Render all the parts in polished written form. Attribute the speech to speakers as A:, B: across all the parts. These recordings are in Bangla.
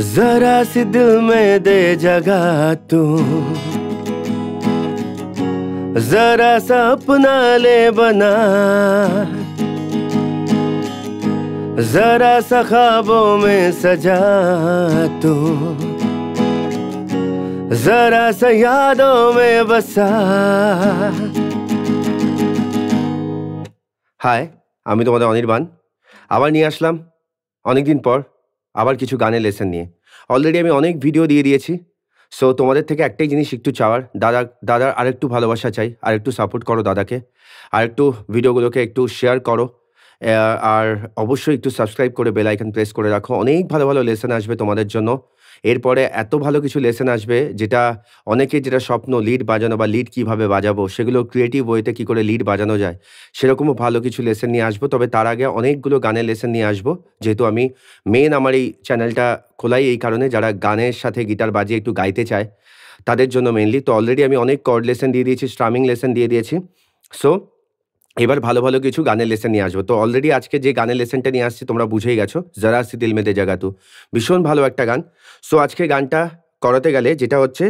A: जरा सी दिल में दे जगह तू, जरा सा अपना ले बना, जरा सा ख्वाबों में सजा तू, जरा सा यादों में बसा। हाय, আমি তোমাদের অনির্বাণ আবার নিয়ে আসলাম অনেকদিন পর আবার কিছু গানের লেসন নিয়ে। অলরেডি আমি অনেক ভিডিও দিয়ে দিয়েছি। সো তোমাদের থেকে একটাই জিনিস একটু চাওয়ার, দাদার আরেকটু ভালোবাসা চাই, আরেকটু সাপোর্ট করো দাদাকে, আরেকটু ভিডিওগুলোকে একটু শেয়ার করো, আর অবশ্যই একটু সাবস্ক্রাইব করে বেল আইকন প্রেস করে রাখো। অনেক ভালো ভালো লেসন আসবে তোমাদের জন্য। এরপরে এত ভালো কিছু লেসন আসবে যেটা অনেকের যেটা স্বপ্ন লিড বাজানো বা লিড কীভাবে বাজাবো, সেগুলো ক্রিয়েটিভ ওয়েতে কী করে লিড বাজানো যায়, সেরকমও ভালো কিছু লেসন নিয়ে আসবো। তবে তার আগে অনেকগুলো গানের লেসন নিয়ে আসবো, যেহেতু আমি আমার এই চ্যানেলটা খোলাই এই কারণে যারা গানের সাথে গিটার বাজিয়ে একটু গাইতে চায় তাদের জন্য মেনলি। তো অলরেডি আমি অনেক কর্ড লেসন দিয়ে দিয়েছি, স্ট্রামিং লেসন দিয়ে দিয়েছি। সো এবার ভালো ভালো কিছু গানের লেসন নিয়ে আসবো। তো অলরেডি আজকে যে গানের লেসনটা নিয়ে আসছি তোমরা বুঝেই গেছো, জরা সি দিল মে দে জাগা তু, ভীষণ ভালো একটা গান। সো আজকে গানটা করাতে গেলে যেটা হচ্ছে,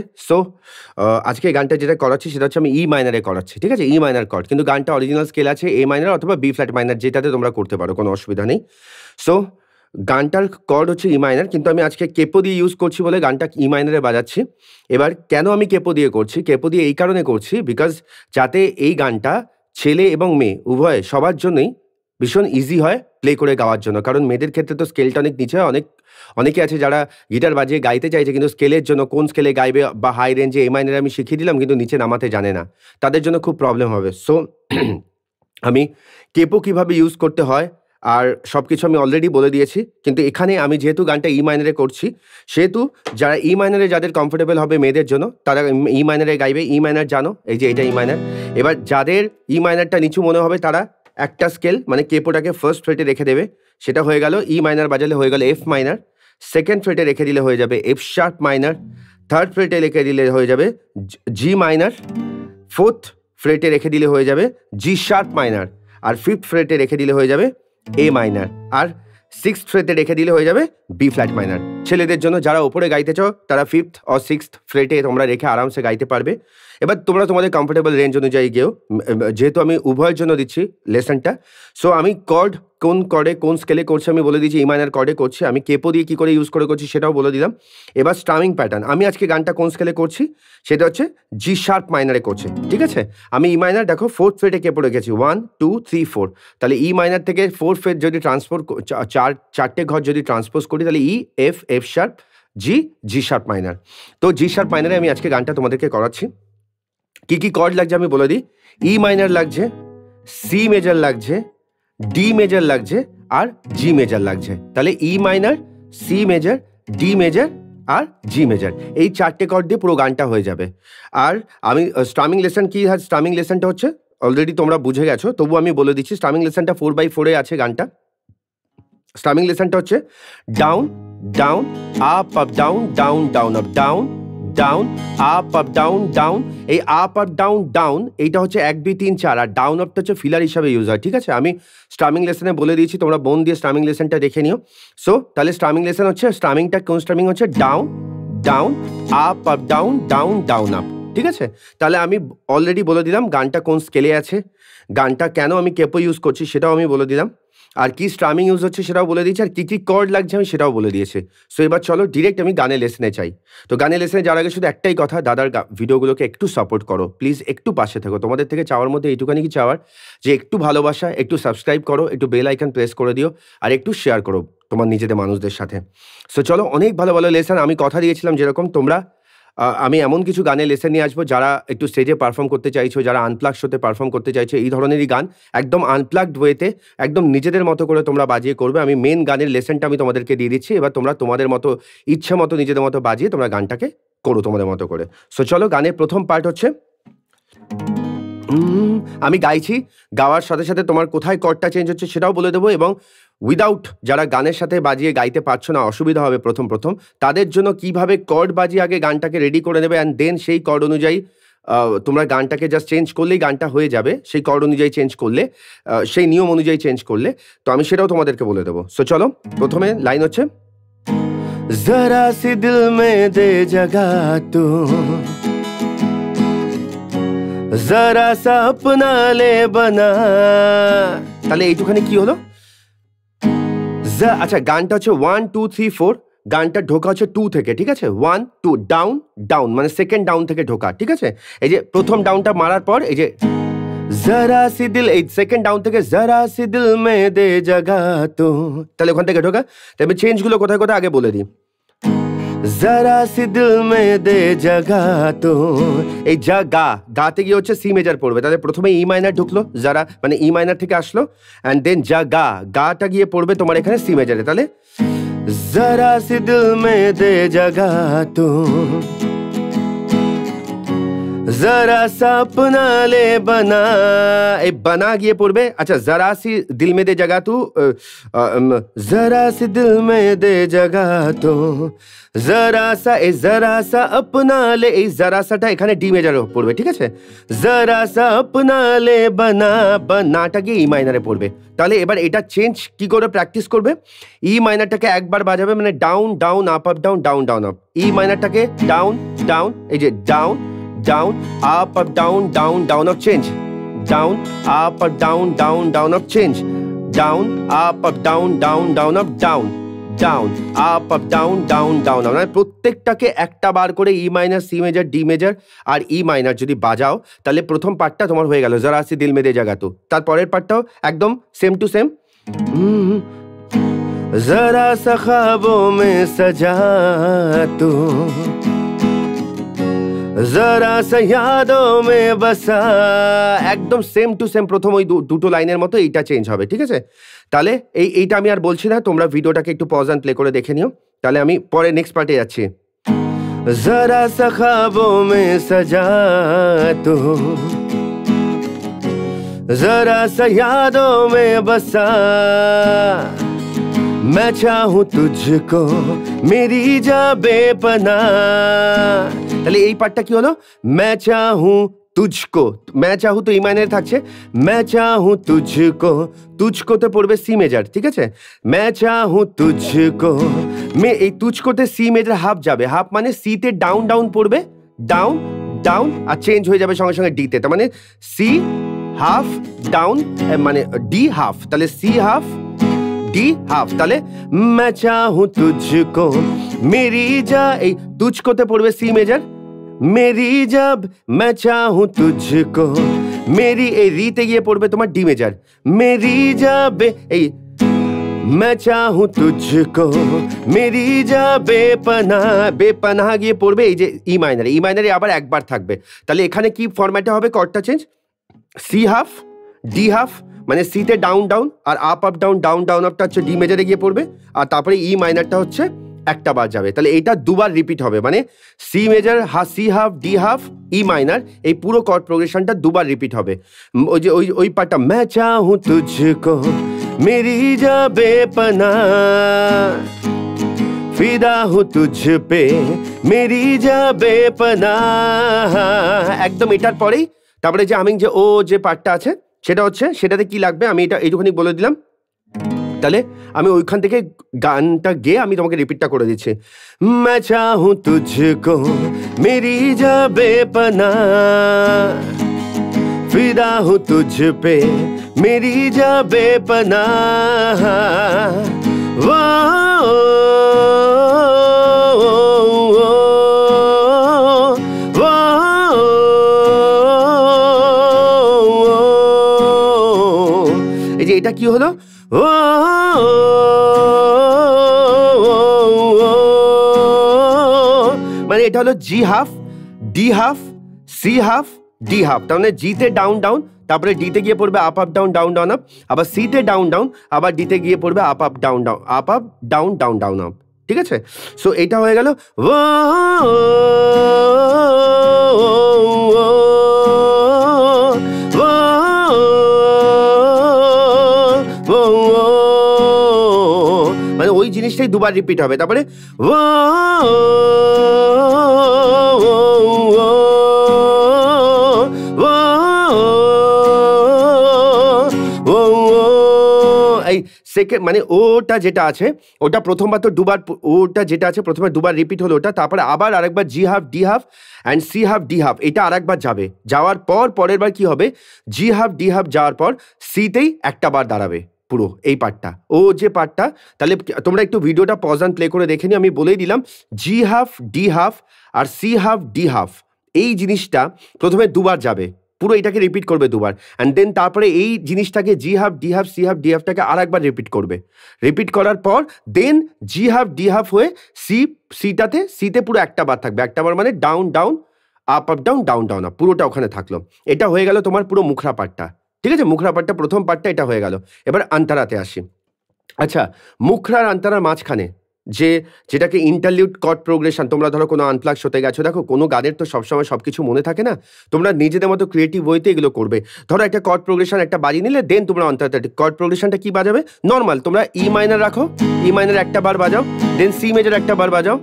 A: আজকে গানটা যেটা করাচ্ছি সেটা হচ্ছে আমি ই মাইনারে করাচ্ছি, ঠিক আছে? ই মাইনার কর্ড, কিন্তু গানটা অরিজিনাল স্কেল আছে এ মাইনার অথবা বি ফ্ল্যাট মাইনার, যেটাতে তোমরা করতে পারো, কোনো অসুবিধা নেই। সো গানটার কর্ড হচ্ছে ই মাইনার, কিন্তু আমি আজকে কেপো দিয়ে ইউজ করছি বলে গানটা ই মাইনারে বাজাচ্ছি। এবার কেন আমি কেপো দিয়ে করছি? কেপো দিয়ে এই কারণে করছি বিকজ যাতে এই গানটা ছেলে এবং মেয়ে উভয় সবার জন্যই ভীষণ ইজি হয় প্লে করে গাওয়ার জন্য। কারণ মেয়েদের ক্ষেত্রে তো স্কেলটা অনেক নিচে হয়, অনেকে আছে যারা গিটার বাজিয়ে গাইতে চাইছে কিন্তু স্কেলের জন্য কোন স্কেলে গাইবে বা হাই রেঞ্জে এ মাইনারে আমি শিখিয়ে দিলাম কিন্তু নিচে নামাতে জানে না, তাদের জন্য খুব প্রবলেম হবে। সো আমি কেপো কীভাবে ইউজ করতে হয় আর সব কিছু আমি অলরেডি বলে দিয়েছি, কিন্তু এখানে আমি যেহেতু গানটা ই মাইনারে করছি সেহেতু যারা ই মাইনারে যাদের কমফোর্টেবল হবে মেয়েদের জন্য তারা ই মাইনারে গাইবে। ই মাইনার জানো, এই যে এটা ই মাইনার। এবার যাদের ই মাইনারটা নিচু মনে হবে তারা একটা স্কেল মানে কেপোটাকে ফার্স্ট ফ্রেটে রেখে দেবে, সেটা হয়ে গেল ই মাইনার বাজালে হয়ে গেল এফ মাইনার। সেকেন্ড ফ্রেটে রেখে দিলে হয়ে যাবে এফ শার্প মাইনার। থার্ড ফ্রেটে রেখে দিলে হয়ে যাবে জি মাইনার। ফোর্থ ফ্রেটে রেখে দিলে হয়ে যাবে জি শার্প মাইনার। আর ফিফথ ফ্রেটে রেখে দিলে হয়ে যাবে এ মাইনার। আর সিক্সথ ফ্রেটে রেখে দিলে হয়ে যাবে বি ফ্ল্যাট মাইনার। ছেলেদের জন্য যারা ওপরে গাইতে চাও তারা ফিফথ আর সিক্সথ ফ্রেটে তোমরা রেখে আরামসে গাইতে পারবে। এবার তোমরা তোমাদের কমফোর্টেবল রেঞ্জ অনুযায়ী গেও, যেহেতু আমি উভয়ের জন্য দিচ্ছি লেসনটা। সো আমি কর্ড কোন কর্ডে কোন স্কেলে করছি আমি বলে দিচ্ছি, ই মাইনার কর্ডে করছি। আমি কেপো দিয়ে কী করে ইউজ করে করছি সেটাও বলে দিলাম। এবার স্ট্রামিং প্যাটার্ন, আমি আজকে গানটা কোন স্কেলে করছি সেটা হচ্ছে জি শার্প মাইনারে করছে, ঠিক আছে? আমি ই মাইনার দেখো ফোর্থ ফ্রেটে কেপো রেখেছি, 1 2 3 4। তাহলে ই মাইনার থেকে ফোর্থ ফ্রেট যদি চারটে ঘর যদি ট্রান্সপোজ করি তাহলে ই এফ এফ শার্প জি শার্প মাইনার। তো জি শার্প মাইনারে আমি আজকে গানটা তোমাদেরকে করাচ্ছি। কি কি কর্ড লাগছে আমি বলে দিই। ই মাইনার লাগছে, সি মেজর লাগছে, ডি মেজর লাগছে আর জি মেজর লাগছে। তাহলে ই minor, C major, D major আর জি মেজর, এই চারটে কর্ড দিয়ে পুরো গানটা হয়ে যাবে। আর আমি স্ট্রামিং লেসন কি, স্ট্রামিং লেসনটা হচ্ছে অলরেডি তোমরা বুঝে গেছো, তবু আমি বলে দিচ্ছি। স্ট্রামিং লেসনটা 4/4 আছে গানটা। স্ট্রামিং লেসনটা হচ্ছে down down up up down down down up down down up up down down. এই আপ আপ ডাউন ডাউন এইটা হচ্ছে 1 2 3 4, আর ডাউন আপটা হচ্ছে ফিলার হিসাবে ইউজ হয়, ঠিক আছে? আমি স্ট্রামিং লেসনে বলে দিয়েছি, তোমরা বোন দিয়ে স্ট্রামিং লেসনটা দেখে নিও। সো তাহলে স্ট্রামিং লেসন হচ্ছে, স্ট্রামিংটা কোন স্ট্রামিং হচ্ছে down down up up down down down up, ঠিক আছে? তাহলে আমি অলরেডি বলে দিলাম গানটা কোন স্কেলে আছে, গানটা কেন আমি কেপো ইউজ করছি সেটাও আমি বলে দিলাম, আর কি স্ট্রামিং ইউজ হচ্ছে সেটাও বলে দিয়েছি, আর কী কী কর্ড লাগছে আমি সেটাও বলে দিয়েছি। সো এবার চলো ডিরেক্ট আমি গানের লেসনে চাই। তো গানের লেসনে যাওয়ার আগে শুধু একটাই কথা, দাদার ভিডিওগুলোকে একটু সাপোর্ট করো প্লিজ, একটু পাশে থেকো। তোমাদের থেকে চাওয়ার মধ্যে এইটুখানি কি চাওয়ার যে একটু ভালোবাসা, একটু সাবস্ক্রাইব করো, একটু বেল আইকন প্রেস করে দিও, আর একটু শেয়ার করো তোমার নিজেদের মানুষদের সাথে। সো চলো, অনেক ভালো ভালো লেসন আমি কথা দিয়েছিলাম যেরকম তোমরা, আমি এমন কিছু গানের লেসন নিয়ে আসবো যারা একটু স্টেজে পারফর্ম করতে চাইছো, যারা আনপ্লাগ শোতে পারফর্ম করতে চাইছো, এই ধরনেরই গান একদম আনপ্লাগড ওয়েতে একদম নিজেদের মতো করে তোমরা বাজিয়ে করবে। আমি মেন গানের লেসনটা আমি তোমাদেরকে দিয়ে দিচ্ছি, এবার তোমরা তোমাদের মতো ইচ্ছা মতো নিজেদের মতো বাজিয়ে তোমরা গানটাকে করো তোমাদের মতো করে। সো চলো, গানের প্রথম পার্ট হচ্ছে, আমি গাইছি, গাওয়ার সাথে সাথে তোমার কোথায় কর্ডটা চেঞ্জ হচ্ছে সেটাও বলে দেবো, এবং উইদাউট যারা গানের সাথে বাজিয়ে গাইতে পারছো না, অসুবিধা হবে প্রথম তাদের জন্য কিভাবে কর্ড বাজিয়ে আগে গানটাকে রেডি করে নেবে, অ্যান্ড দেন সেই কর্ড অনুযায়ী তোমরা গানটাকে জাস্ট চেঞ্জ করলেই গানটা হয়ে যাবে, সেই কর্ড অনুযায়ী চেঞ্জ করলে, সেই নিয়ম অনুযায়ী চেঞ্জ করলে। তো আমি সেটাও তোমাদেরকে বলে দেবো। সো চলো, প্রথমে লাইন হচ্ছে, जरा सी दिल में दे जगह तू, जरा सा अपना ले बना। তাহলে এইটুখানে কি হলো? আচ্ছা গানটা হচ্ছে 1 2 3 4, গানটা ঢোকা হচ্ছে 2 থেকে, ঠিক আছে? 1 2 ডাউন ডাউন মানে সেকেন্ড ডাউন থেকে ঢোকা, ঠিক আছে? এই যে প্রথম ডাউনটা মারার পর এই যে জরা সি দিল, এই সেকেন্ড ডাউন থেকে জরা সি দিল মে দে জাগা তো, তাহলে ওখান থেকে ঢোকা। তবে চেঞ্জগুলো কোথায় কোথায় আগে বলে দিই। জরা সি দিল মে দে জাগা তো, এই জাগা গাতে গিয়ে হচ্ছে সি মেজার পড়বে, তাহলে প্রথমে ই মাইনার ঢুকলো, যারা মানে ই মাইনার থেকে আসলো, অ্যান্ড দেন জাগা গাটা গিয়ে পড়বে তোমার এখানে সি মেজারে। তাহলে জরা সি দিল মে দে জাগা তো, जरा सा अपना ले बना, এই বানা গিয়ে পড়বে। আচ্ছা জরা সি দিল মে দে জাগা তু, জরা সি দিল মে দে জাগা তো, জরা সা, এই জরা সা আপনা লে, এই জরা সাটা এখানে ডি মেজারে পড়বে, ঠিক আছে? জরা সা আপনা লে বানা, বানাটা গিয়ে ই মাইনারে পড়বে। তাহলে এবার এটা চেঞ্জ কি করে প্র্যাকটিস করবে? ই মাইনারটাকে একবার বাজাবে, মানে down down up up down down down up, E মাইনারটাকে ডাউন ডাউন, এই যে down down up up down down down up change, down up up down down down up change, down up up down down down up down, down up up down down down down। প্রত্যেকটাকে একটা বার করে E minor C major D major আর ই মাইনার যদি বাজাও তাহলে প্রথম পার্টটা তোমার হয়ে গেল জরা সি দিল মে দে জাগা তো। তারপরের পার্টটাও একদম সেম টু সেম, জরা সা খ্বাবো মে সজা তো, জরা সা ইয়াদো মে বসা, একদম সেম টু সেম প্রথম ওই দুটো লাইনের মতো এইটা চেঞ্জ হবে, ঠিক আছে? তাহলে এইটা আমি আর বলছি না, তোমরা ভিডিওটাকে একটু পজ অ্যান্ড প্লে করে দেখে নিও। তাহলে আমি পরে নেক্সট পার্টে যাচ্ছি। জরা সা খ্বাবো মে সজা তো, জরা সা ইয়াদো মে বসা, मैं चाहूं तुझको मेरी जा बेपना। তাহলে এই পার্টটা কি হলো? मैं चाहूं तुझको, मैं चाहूं তো ই মাইনারে থাকছে, मैं चाहूं तुझको, तुझको তে পড়বে সি মেজার, ঠিক আছে? मैं चाहूं तुझको, মে এই তুঝকোতে সি মেজার হাফ যাবে, হাফ মানে সি তে ডাউন ডাউন পড়বে, ডাউন ডাউন আর চেঞ্জ হয়ে যাবে সঙ্গে সঙ্গে ডি তে, তার মানে সি হাফ ডাউন মানে ডি হাফ, তাহলে সি হাফ ডি হাফ। তাহলে मैं चाहूं तुझको मेरी जा, এই তুঝকোতে পড়বে সি মেজার, মেরি জব मैं चाहूं तुझको, মেরি এই রিতে গিয়ে পড়বে তোমার ডি মেজার, মেরি যাবে এই मैं चाहूं तुझको मेरी जा বেপনা, বেপনা গিয়ে পড়বে এই যে ই মাইনারে, ই মাইনারে আবার একবার থাকবে। তাহলে এখানে কি ফরম্যাটে হবে কর্ডটা change? C half D half, মানে সিতে ডাউন ডাউন আর up up down down down আপটা হচ্ছে ডি মেজারে গিয়ে পড়বে, আর তারপরে ই মাইনারটা হচ্ছে একটা বার যাবে। তাহলে এইটা দুবার রিপিট হবে, মানে C major C half D half E minor, এই পুরো কর্ড প্রোগ্রেশনটা দুবার রিপিট হবে। ওই যে ওই পার্টটা मैं चाहूं तुझको मेरी जा बेपना, फिदा हूं तुझ पे मेरी जा बेपना, একদম এটার পরেই তারপরে যে আমি যে ও যে পার্টটা আছে সেটা হচ্ছে, সেটাতে কি লাগবে আমি এটা এইটুখানি বলে দিলাম। তাহলে আমি ওইখান থেকে গানটা গেয়ে আমি তোমাকে রিপিটটা করে দিচ্ছি। मैं चाहूं तुझको मेरी जा बेपना, फिदा हूं तुझ पे मेरी जा बेपना, वो এই যে এটা কি হলো? ও মানে এটা হলো G half D half C half D half, তার মানে জিতে ডাউন ডাউন, তারপরে ডিতে গিয়ে পড়বে up up down down down up, আবার সিতে ডাউন ডাউন, আবার ডিতে গিয়ে পড়বে up up down down up up down down down up, ঠিক আছে? সো এটা হয়ে গেল ও মানে ওই জিনিসটাই দুবার রিপিট হবে। তারপরে এই সেকেন্ড মানে ওটা যেটা আছে ওটা প্রথমবার তো দুবার, ওটা যেটা আছে প্রথমে দুবার রিপিট হলো ওটা, তারপরে আবার আরেকবার G half D half and C half D half, এটা আরেকবার যাবে, যাওয়ার পর পরের বার কি হবে, জি হাফ ডি হাফ যাওয়ার পর সিতেই একটা বার দাঁড়াবে পুরো এই পার্টটা, ও যে পার্টটা। তাহলে তোমরা একটু ভিডিওটা পজ অ্যান্ড প্লে করে দেখে নিও, আমি বলেই দিলাম জি হাফ ডি হাফ আর সি হাফ ডি হাফ, এই জিনিসটা প্রথমে দুবার যাবে, পুরো এটাকে রিপিট করবে দুবার, অ্যান্ড দেন তারপরে এই জিনিসটাকে G half D half C half D হাফটাকে আর একবার রিপিট করবে, রিপিট করার পর then G half D half হয়ে সিতে পুরো একটা বার থাকবে, একটা বার মানে down down up up down down down up, পুরোটা ওখানে থাকলো। এটা হয়ে গেল তোমার পুরো মুখরা পার্টটা, ঠিক আছে, মুখরা পার্টটা প্রথম পার্টটা এটা হয়ে গেল। এবার আন্তারাতে আসি। আচ্ছা, মুখরার আন্তারার মাঝখানে যেটাকে ইন্টারলিউড কর্ড প্রোগ্রেশন, তোমরা ধরো কোনো আনপ্লাগস হতে গেছো, দেখো কোনো গানের তো সবসময় সব কিছু মনে থাকে না, তোমরা নিজেদের মতো ক্রিয়েটিভ ওয়েতে এগুলো করবে। ধরো একটা কর্ড প্রোগ্রেশন একটা বাজিয়ে নিলে, দেন তোমরা অন্তরাতে কর্ড প্রোগ্রেশনটা কি বাজাবে, নর্মাল তোমরা ই মাইনার রাখো, ই মাইনার একটা বার বাজাও, দেন সি মেজর একটা বার বাজাও,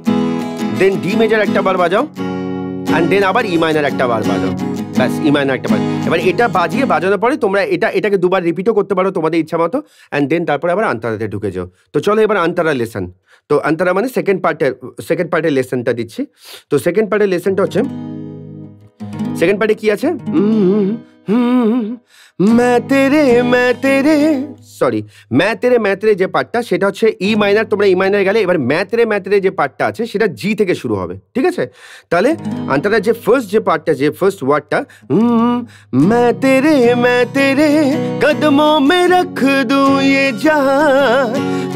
A: দেন ডি মেজর একটা বার বাজাও, অ্যান্ড দেন আবার ই মাইনার একটা বার বাজাও, ব্যাস ই মাইনার একটা বার। এবার এটা বাজানোর পরে তোমরা এটাকে দুবার রিপিটও করতে পারো তোমাদের ইচ্ছা মতো, অ্যান্ড দেন তারপরে আবার আন্তারাতে ঢুকে যাও। তো চলো এবার আন্তারা লেসন। তো আন্তারা মানে সেকেন্ড পার্টের লেসনটা দিচ্ছি। তো সেকেন্ড পার্টের লেসনটা হচ্ছে, সেকেন্ড পার্টে কি আছে, मैं तेरे যে পার্টটা সেটা হচ্ছে ই মাইনার, তোমরা ই মাইনার গেলে এবার मैं तेरे যে পার্টটা আছে সেটা জি থেকে শুরু হবে, ঠিক আছে। তাহলে আন্তারা যে ফার্স্ট যে পার্টটা, যে ফার্স্ট ওয়ার্ডটা, मैं तेरे कदमों में रख दूं ये जहां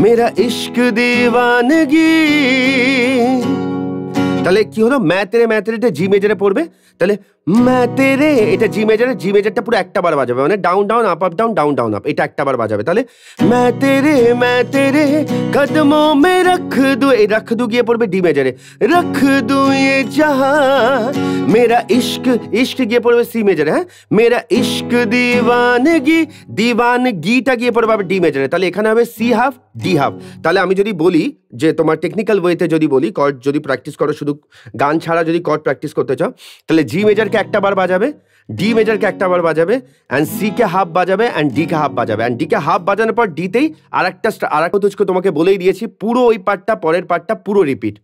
A: मेरा इश्क दीवानगी, তাহলে কি হলো, मैं तेरे জি মেজরে পড়বে, তাহলে मैं तेरे এটা জি মেজরটা পুরো একটা বার বাজাবে, মানে down down up up down down down up, এটা একটা বার বাজাবে। তাহলে मैं तेरे कदमों में रख दूं, এই রাখ দু গিয়ে পড়বে ডি মেজরে, रख दूं ये जहां मेरा इश्क গিয়ে পড়বে সি মেজরে, হ্যাঁ, मेरा इश्क दीवानगीটা গিয়ে পড়বে আবার ডি মেজরে, তাহলে এখানে হবে সি হাফ ডি হাফ। তাহলে আমি যদি বলি যে তোমার টেকনিক্যাল ওয়েতে যদি বলি, কর্ড যদি প্র্যাকটিস করো, শুধু গান ছাড়া যদি কর্ড প্র্যাকটিস করতে চাও, তাহলে জি মেজরকে একটা বার বাজাবে, ডি মেজরকে একটা বার বাজাবে, অ্যান্ড সি কে হাফ বাজাবে, অ্যান্ড ডি কে হাফ বাজাবে, অ্যান্ড ডি কে হাফ বাজানোর পর ডিতেই আরেকটা তুজকে তোমাকে বলেই দিয়েছি, পুরো ওই পার্টটা পরের পার্টটা পুরো রিপিট।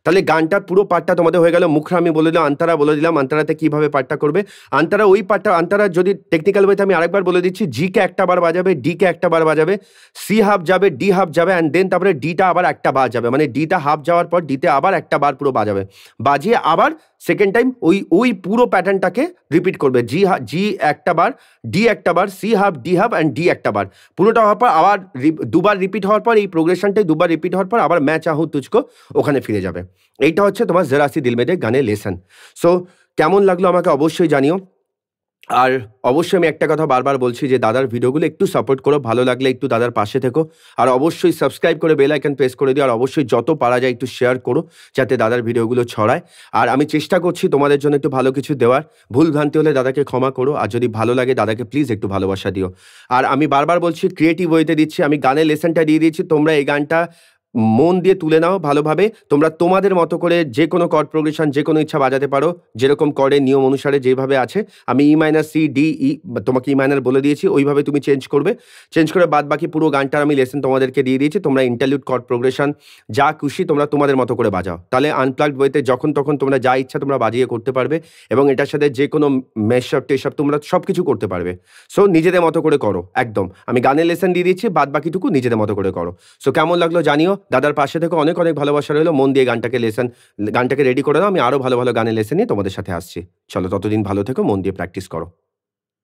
A: তাহলে গানটার পুরো পার্টটা তোমাদের হয়ে গেল। মুখরা আমি বলে দিলাম, আন্তারা বলে দিলাম, আন্তারাতে কিভাবে পার্টটা করবে। আন্তারা ওই পার্টটা, আন্তারা যদি টেকনিক্যাল ওয়েতে আমি আরেকবার বলে দিচ্ছি, জি কে একটা বার বাজাবে, ডি কে একটা বার বাজাবে, সি হাফ যাবে, ডি হাফ যাবে, অ্যান্ড দেন তারপরে ডিটা আবার একটা বার যাবে, মানে ডিটা হাফ যাওয়ার পর ডিতে আবার একটা বার পুরো বাজাবে, বাজিয়ে আবার সেকেন্ড টাইম ওই পুরো প্যাটার্নটাকে রিপিট করবে, জি একটা বার, ডি একটা বার, C half D half and D একটা বার, পুরোটা হওয়ার পর আবার দুবার রিপিট হওয়ার পর এই প্রোগ্রেশনটাই দুবার রিপিট হওয়ার পর আবার ম্যাচ চাহু তুজকো ওখানে ফিরে যাবে। এইটা হচ্ছে তোমার জরা সি দিল মে দে গানের লেসন। সো কেমন লাগলো আমাকে অবশ্যই জানিও। আর অবশ্যই আমি একটা কথা বারবার বলছি যে দাদার ভিডিওগুলো একটু সাপোর্ট করো, ভালো লাগলে একটু দাদার পাশে থেকো, আর অবশ্যই সাবস্ক্রাইব করে বেল আইকন প্রেস করে দিও, আর অবশ্যই যত পারা যায় একটু শেয়ার করো যাতে দাদার ভিডিওগুলো ছড়ায়। আর আমি চেষ্টা করছি তোমাদের জন্য একটু ভালো কিছু দেওয়ার, ভুল ভ্রান্তি হলে দাদাকে ক্ষমা করো, আর যদি ভালো লাগে দাদাকে প্লিজ একটু ভালোবাসা দিও। আর আমি বারবার বলছি ক্রিয়েটিভ ওয়েতে দিচ্ছি, আমি গানের লেসনটা দিয়ে দিয়েছি, তোমরা এই গানটা মন দিয়ে তুলে নাও ভালোভাবে, তোমরা তোমাদের মতো করে যে কোনো কর্ড প্রোগ্রেশন যে কোনো ইচ্ছা বাজাতে পারো, যেরকম কর্ডের নিয়ম অনুসারে যেভাবে আছে, আমি ই মাইনার সি ডি ই তোমাকে ই মাইনার বলে দিয়েছি, ওইভাবে তুমি চেঞ্জ করে বাদ বাকি পুরো গানটার আমি লেসন তোমাদেরকে দিয়ে দিয়েছি, তোমরা ইন্টারলিউড কর্ড প্রোগ্রেশন যা খুশি তোমরা তোমাদের মতো করে বাজাও, তাহলে আনপ্লাগড ওয়েতে যখন তখন তোমরা যা ইচ্ছা তোমরা বাজিয়ে করতে পারবে, এবং এটার সাথে যে কোনো মেশআপ টেশআপ তোমরা সব কিছু করতে পারবে। সো নিজেদের মতো করে করো একদম, আমি গানের লেসন দিয়ে দিচ্ছি, বাদ বাকিটুকু নিজেদের মতো করে করো। সো কেমন লাগলো জানিও, দাদার পাশে থেকে অনেক অনেক ভালোবাসা রইলো, মন দিয়ে গানটাকে রেডি করে দাও, আমি আরও ভালো ভালো গানের লেসন নিয়ে তোমাদের সাথে আসছি। চলো ততদিন ভালো থেকো, মন দিয়ে প্র্যাকটিস করো।